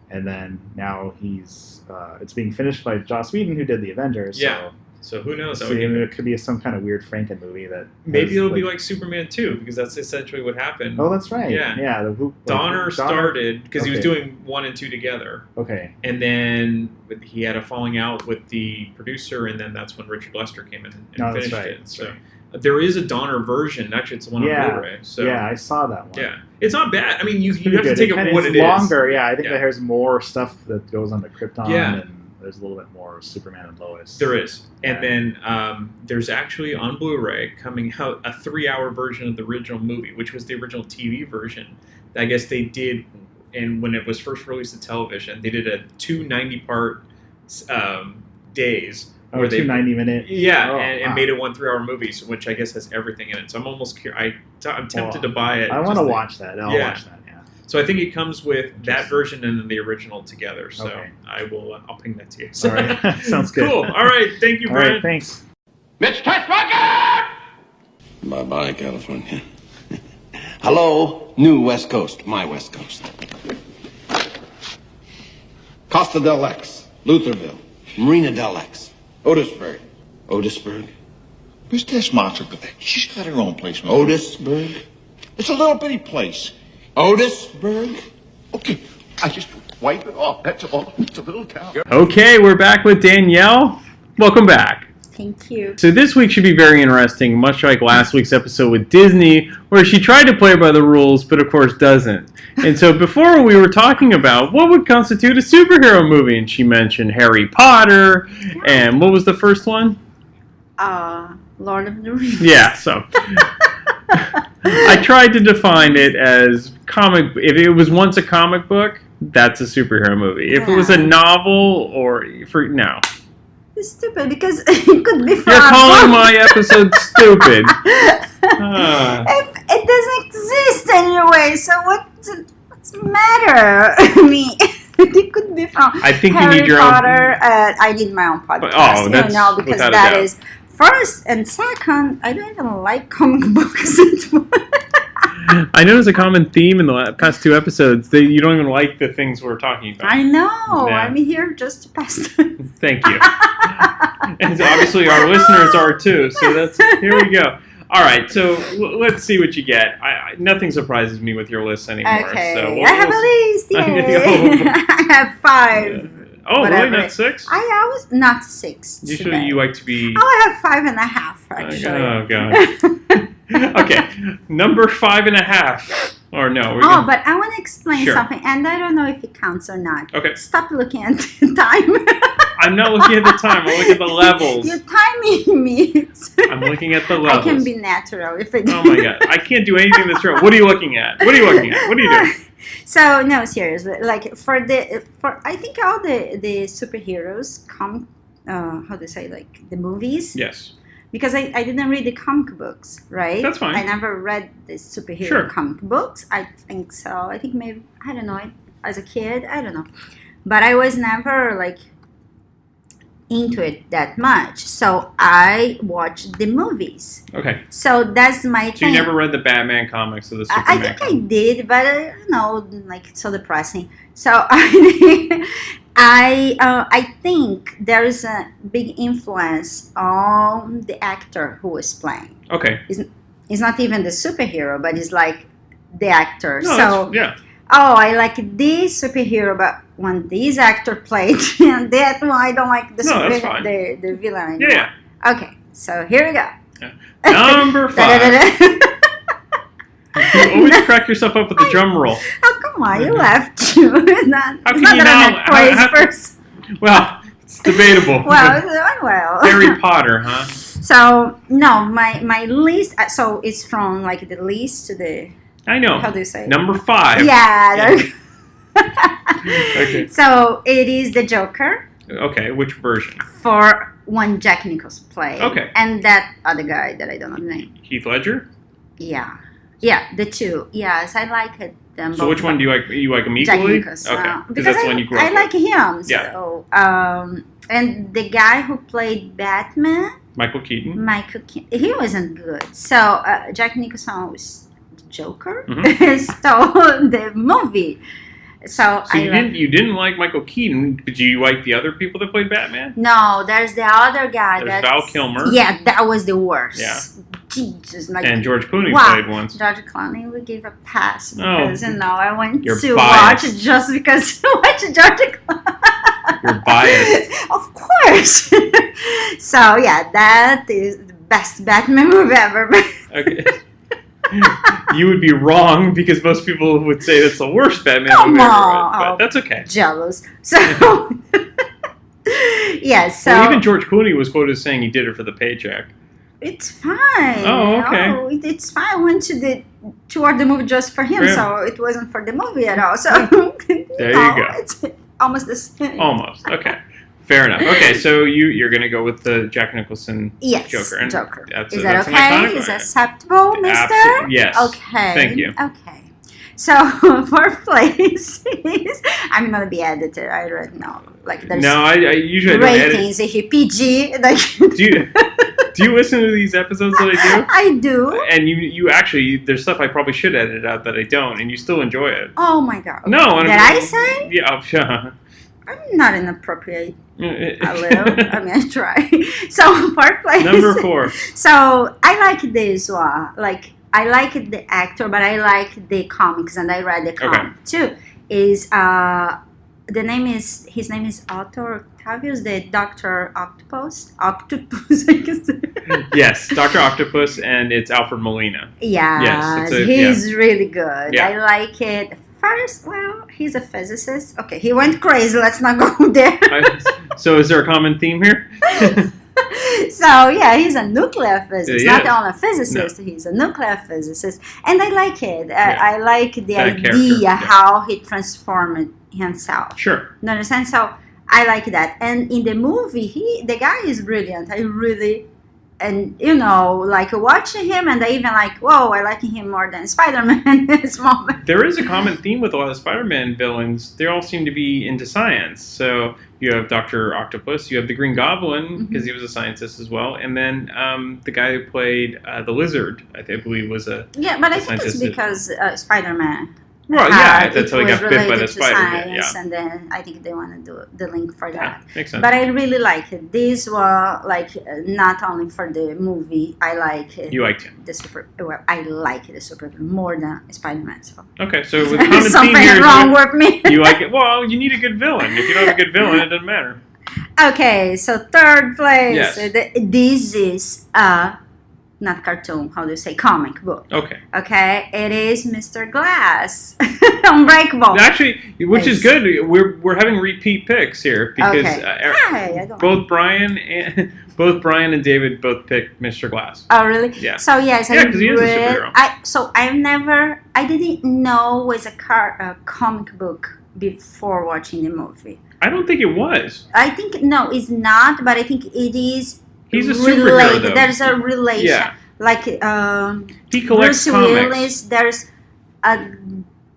C: and then now it's being finished by Joss Whedon who did the Avengers.
D: Yeah. So who knows?
C: It could be some kind of weird Franken movie that
D: maybe it'll be like Superman 2 because that's essentially what happened.
C: Oh, that's right. Yeah.
D: Donner started because he was doing 1 and 2 together.
C: Okay.
D: And then he had a falling out with the producer, and then that's when Richard Lester came in and finished it. So there is a Donner version. Actually, it's the one on Blu-ray. So
C: I saw that one.
D: Yeah, it's not bad. I mean, you have to take it
C: what it is. It's longer. Yeah, I think that there's more stuff that goes on to Krypton.
D: Yeah.
C: And there's a little bit more Superman and Lois.
D: There is. And then there's actually on Blu-ray coming out a 3-hour version of the original movie, which was the original TV version. I guess they did, and when it was first released to television, they did a 2 90-part days.
C: Where they 90-minute.
D: Yeah, and made it 1 3-hour movie, which I guess has everything in it. So I'm almost I'm tempted to buy it.
C: I want to watch that. I'll watch that.
D: So I think it comes with that version and then the original together. So I'll ping that to you.
C: All right. Sounds good.
D: Cool. All right. Thank you, Brian.
C: All right, thanks.
E: Mitch Tessmacher! Bye-bye, California. Hello, new West Coast, my West Coast. Costa del X, Lutherville, Marina del X, Otisburg. Otisburg?
F: Miss Tessmacher, she's got her own place.
E: Otisburg?
F: It's a little bitty place.
E: Otisburg?
F: Okay, I just wipe it off. That's all. It's a little town.
A: Okay, we're back with Danielle. Welcome back.
G: Thank you.
A: So this week should be very interesting, much like last week's episode with Disney, where she tried to play by the rules, but of course doesn't. And so before we were talking about what would constitute a superhero movie, and she mentioned Harry Potter, and what was the first one?
G: Lord of the Rings.
A: Yeah, so I tried to define it as comic. If it was once a comic book, that's a superhero movie. If it was a novel no.
G: It's stupid because it could be from
A: You're calling my episode stupid.
G: If it doesn't exist anyway, so what's the matter? I mean, it could be from
A: I think
G: Harry
A: you need your
G: Potter.
A: own.
G: I need my own podcast.
A: That's
G: because
A: without a
G: that
A: doubt.
G: is first and second. I don't even like comic books.
A: I know there's a common theme in the past two episodes that you don't even like the things we're talking about.
G: I know.
A: Yeah.
G: I'm here just to pass time.
A: Thank you. And so obviously our listeners are too. So here we go. All right, so let's see what you get. Nothing surprises me with your list anymore.
G: Okay,
A: So
G: I have a list. Yay. I have 5.
A: Oh,
G: whatever.
A: really? Not 6?
G: I was not 6.
A: Usually you like to be.
G: Oh, I have 5.5 actually.
A: Oh god. Okay, number 5.5. Or no?
G: But I want to explain
A: Sure.
G: something, and I don't know if it counts or not.
A: Okay.
G: Stop looking at the time.
A: I'm not looking at the time. I'm looking at the levels.
G: You're timing me.
A: I'm looking at the levels.
G: I can be natural if I do.
A: Oh my god. I can't do anything that's wrong. What are you looking at? What are you looking at? What are you doing?
G: So no, seriously. Like for I think all the superheroes come. How to say, like the movies?
A: Yes.
G: Because I didn't read the comic books, right?
A: That's fine.
G: I never read the superhero
A: Sure.
G: comic books. I think so. I think maybe, I don't know, as a kid, I don't know. But I was never like into it that much. So I watched the movies.
A: Okay.
G: So that's my
A: So
G: thing.
A: you never read the Batman comics or the Superman
G: I think
A: comics?
G: I did, but I don't know, like it's so depressing. So I think there is a big influence on the actor who was playing.
A: Okay.
G: It's not even the superhero, but it's like the actor.
A: No,
G: So
A: yeah.
G: I like this superhero, but when this actor played and that one, I don't like the
A: that's fine.
G: the villain anymore.
A: Yeah.
G: Okay, so here we go.
A: Number 5. You always crack yourself up with the drum roll.
G: Oh, come on, you laughed too. It's not,
A: How
G: it's
A: can
G: not
A: you
G: that
A: now-
G: I'm a crazy
A: how-
G: person.
A: Well, it's debatable.
G: Well.
A: Harry Potter, huh?
G: So, no, my list, so it's from like the least to the,
A: I know.
G: how do you say it?
A: Number 5.
G: Yeah.
A: Okay.
G: So, it is the Joker
A: Okay, which version?
G: for when Jack Nicholson played.
A: Okay.
G: And that other guy that I don't know the name.
A: Heath Ledger?
G: Yeah. Yeah, the two. Yes, I like it. Them
A: So
G: both.
A: which one do you like? You like them
G: Jack
A: equally?
G: Nicholson.
A: Okay,
G: Because
A: that's the one you grew up
G: I like
A: with.
G: him.
A: Yeah.
G: So, and the guy who played Batman,
A: Michael Keaton?
G: Michael Keaton, he wasn't good. So Jack Nicholson was the Joker,
A: Mhm.
G: stole the movie. So
A: So you didn't like Michael Keaton, but do you like the other people that played Batman?
G: No, there's the other guy.
A: There's
G: that's,
A: Val Kilmer.
G: Yeah, that was the worst.
A: Yeah.
G: Jesus, like,
A: And George Clooney
G: wow.
A: played once.
G: George Clooney, we gave a pass
A: Oh.
G: because I went
A: You're
G: to
A: biased.
G: watch just because to watch George Clooney.
A: You're biased.
G: Of course. So yeah, that is the best Batman movie ever.
A: Okay. You would be wrong because most people would say that's the worst Batman
G: Come
A: movie ever
G: on.
A: read, but that's okay.
G: Jealous. So yeah, so
A: Well, even George Clooney was quoted as saying he did it for the paycheck.
G: it's fine.
A: Oh, okay.
G: It's fine. I went to watch the movie just for him,
A: Yeah.
G: so it wasn't for the movie at all. So
A: There you go.
G: It's almost the same.
A: Almost. Okay. Fair enough. Okay, so you're going to go with the Jack Nicholson
G: Yes,
A: Joker. And
G: Joker.
A: That's
G: Is
A: that's
G: that
A: an iconic
G: okay? Is
A: one.
G: acceptable, mister?
A: Yes.
G: Okay.
A: Thank you.
G: Okay. So, fourth place is... I'm going to be edited. I already know. Like, there's
A: No, I usually don't edit.
G: ratings, PG. Like,
A: Do you listen to these episodes that I do?
G: I do.
A: And you actually, there's stuff I probably should edit out that I don't, and you still enjoy it.
G: Oh, my God.
A: No.
G: Did I say?
A: Yeah.
G: I'm not inappropriate. A
A: A
G: little. I mean, I try. So, fourth place.
A: Number 4.
G: So, I like this one. Like, I like the actor, but I like the comics, and I read the comic too. Is his name is Otto Octavius, the Dr. Octopus. Octopus, I guess.
A: Yes, Dr. Octopus, and it's Alfred Molina.
G: Yes, he's really good. Yeah. I like it. First, well, he's a physicist. Okay, he went crazy. Let's not go there.
A: So is there a common theme here?
G: So, yeah, he's a nuclear physicist. Not only a physicist, he's a nuclear physicist. And I like it. I like the idea how he transformed himself.
A: Sure.
G: You understand? So, I like that. And in the movie, the guy is brilliant. I really... And, like watching him, and I even whoa, I like him more than Spider-Man in this moment.
A: There is a common theme with a lot of Spider-Man villains. They all seem to be into science. So you have Dr. Octopus, you have the Green Goblin, because he was a scientist as well, and then the guy who played the Lizard, I believe, was a
G: Yeah, but I think it's because Spider-Man...
A: Well, yeah, that's how he got bit by the spider.
G: And then I think they want to do the link for that.
A: Yeah, makes sense.
G: But I really like it. These were not only for the movie. I like it.
A: You liked him.
G: I like the Superman more than Spider-Man. So.
A: Okay, so with common
G: something
A: theme here,
G: wrong with me.
A: You like it? Well, you need a good villain. If you don't have a good villain, it doesn't matter.
G: Okay, so third place.
A: Yes.
G: This is not cartoon, how do you say, comic book. Okay, it is Mr. Glass. Unbreakable.
A: Actually, which is good. We're having repeat picks here because both Brian and David both picked Mr. Glass.
G: Oh, really?
A: Yeah.
G: So yes,
A: because he is a superhero.
G: I didn't know it was a comic book before watching the movie.
A: I don't think it was.
G: I think no, it's not, but I think it is.
A: He's a superhero, though.
G: There's a relation.
A: Yeah.
G: He
A: collects
G: Bruce
A: comics.
G: Willis, there's a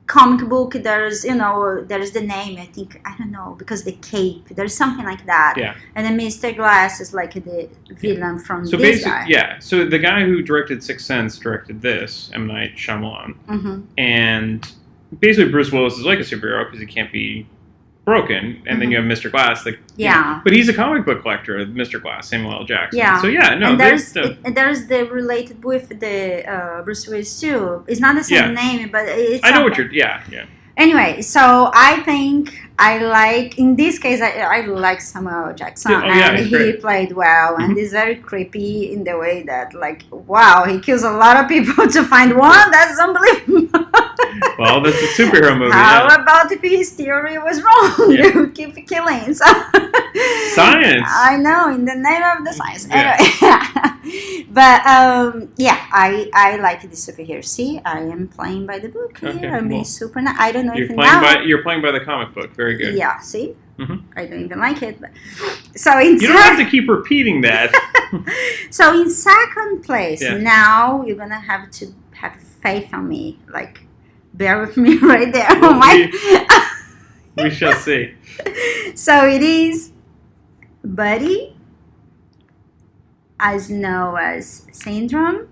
G: comic book, there's the name, I think, I don't know, because the cape, there's something like that.
A: Yeah.
G: And then Mr. Glass is the villain from this guy.
A: Yeah, so the guy who directed Sixth Sense directed this, M. Night Shyamalan.
G: Mm-hmm.
A: And basically Bruce Willis is like a superhero because he can't be broken, and then you have Mr. Glass, but he's a comic book collector, Mr. Glass, Samuel L. Jackson.
G: Yeah.
A: So
G: and there's the related with the Bruce Willis too. It's not the same name, but it's.
A: I know what you're. Yeah.
G: Anyway, so I think I like, in this case, I like Samuel L. Jackson, and he played well, and he's very creepy in the way that, wow, he kills a lot of people to find one. That's unbelievable.
A: Well, that's a superhero movie.
G: How about if his theory was wrong?
A: Yeah.
G: You keep killing. So.
A: Science.
G: I know, in the name of the science. Anyway. But, I like the superhero. See, I am playing by the book here.
A: Okay,
G: I'm being super nice. I don't know if
A: you're playing by the comic book. Very good.
G: Yeah, see?
A: Mm-hmm.
G: I don't even like it. But. So you
A: don't have to keep repeating that.
G: So in second place, now you're going to have to have faith on me. Bear with me right there.
A: We shall see.
G: So it is Buddy, as known as Syndrome,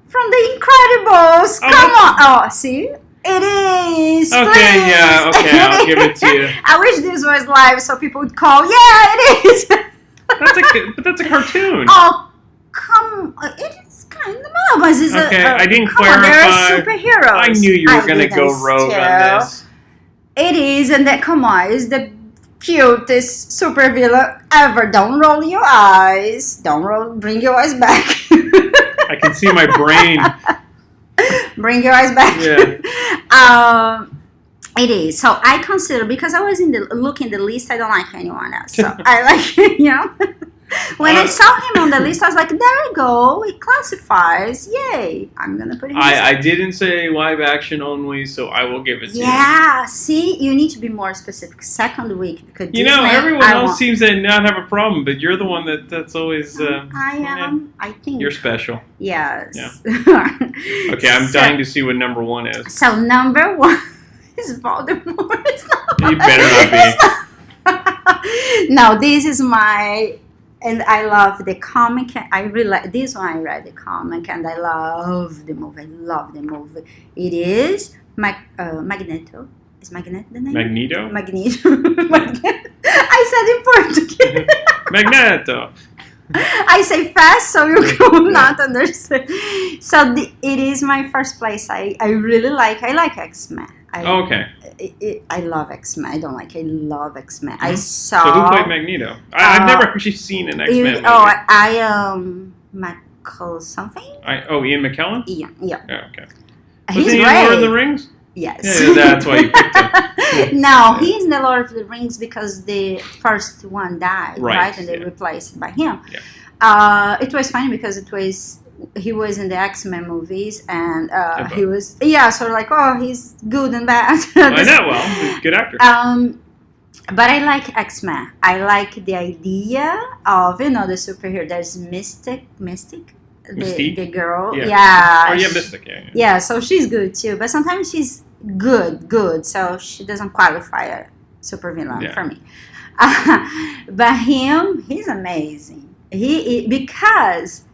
G: from The Incredibles. Come on. Oh, see? It is.
A: Okay,
G: please.
A: Yeah, okay, I'll give it to you.
G: I wish this was live so people would call. Yeah, it is.
A: But that's a cartoon.
G: Oh, come on. It is kind of marvelous.
A: I didn't clarify.
G: They're superheroes.
A: I knew you were going to go rogue on this.
G: It is, and come on, it's the cutest supervillain ever. Don't roll your eyes. Bring your eyes back.
A: I can see my brain.
G: Bring your eyes back.
A: Yeah.
G: It is. So I consider, because I was looking the list, I don't like anyone else. So I like, when I saw him on the list, I was like, there you go. It classifies. Yay. I'm going to put him
A: I didn't say live action only, so I will give it to you.
G: Yeah. See, you need to be more specific. Second week. Because
A: everyone else seems to not have a problem, but you're the one that's always...
G: I am. I think.
A: You're special.
G: Yes.
A: Yeah. Okay, I'm dying to see what number one is.
G: So number one is Voldemort. It's not
A: you better not be.
G: No, this is my... And I love the comic. I really like this one. I read the comic, and I love the movie. It is Magneto. Is Magneto the name?
A: Magneto?
G: Magneto. I said in Portuguese.
A: Magneto.
G: I say fast, so you will not understand. So it is my first place. I really like. I like X-Men.
D: Okay.
G: I love X-Men. I don't like. I love X-Men.
D: Mm-hmm.
G: I saw.
D: So who played Magneto? I've never actually seen an X-Men movie.
G: Michael something.
D: Ian McKellen.
G: Yeah.
D: Oh, okay.
G: He's
D: Was he in
G: great.
D: Lord of the Rings?
G: Yes.
D: Yeah, that's why you picked him. Yeah.
G: No, he's in the Lord of the Rings because the first one died, right? And they replaced it by him.
D: Yeah.
G: It was funny because he was in the X-Men movies, and he was sort of like, oh, he's good and bad.
D: I know, well, he's a good actor.
G: But I like X-Men. I like the idea of the superhero. There's Mystique, the girl. Yeah.
D: Oh yeah, Mystique. Yeah.
G: Yeah, so she's good too, but sometimes she's good, so she doesn't qualify a supervillain for me. But he's amazing. It's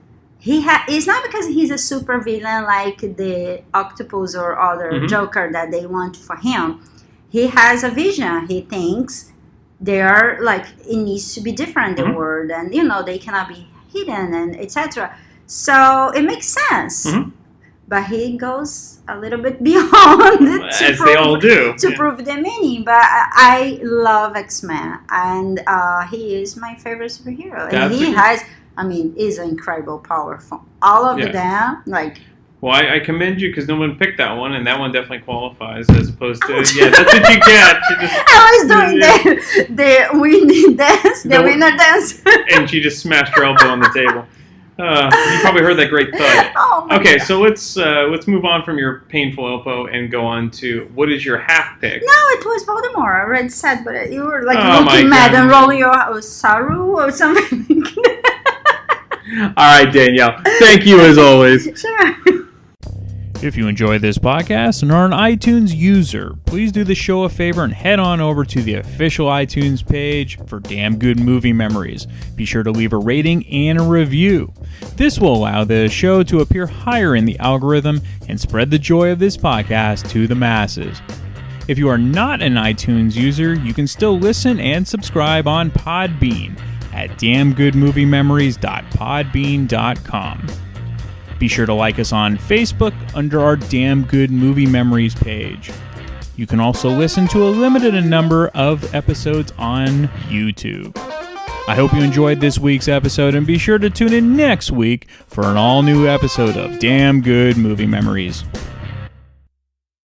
G: not because he's a supervillain like the Octopus or other Joker that they want for him. He has a vision. He thinks it needs to be different, the world, and they cannot be hidden and etc. So it makes sense. But he goes a little bit beyond
D: they all do.
G: To prove the meaning. But I love X-Men, and he is my favorite superhero. And he is an incredible power from all of them.
D: Well, I commend you because no one picked that one, and that one definitely qualifies as opposed to that's what you get.
G: I was doing the winning dance, the winner dance,
D: and she just smashed her elbow on the table. You probably heard that great thud. Okay, so let's move on from your painful elbow and go on to what is your half pick?
G: No, it was Voldemort. I already said, but you were looking mad and rolling your sorrow or something.
D: All right, Danielle. Thank you as always.
G: Sure.
A: If you enjoy this podcast and are an iTunes user, please do the show a favor and head on over to the official iTunes page for Damn Good Movie Memories. Be sure to leave a rating and a review. This will allow the show to appear higher in the algorithm and spread the joy of this podcast to the masses. If you are not an iTunes user, you can still listen and subscribe on Podbean at damngoodmoviememories.podbean.com. Be sure to like us on Facebook under our Damn Good Movie Memories page. You can also listen to a limited number of episodes on YouTube. I hope you enjoyed this week's episode, and be sure to tune in next week for an all-new episode of Damn Good Movie Memories.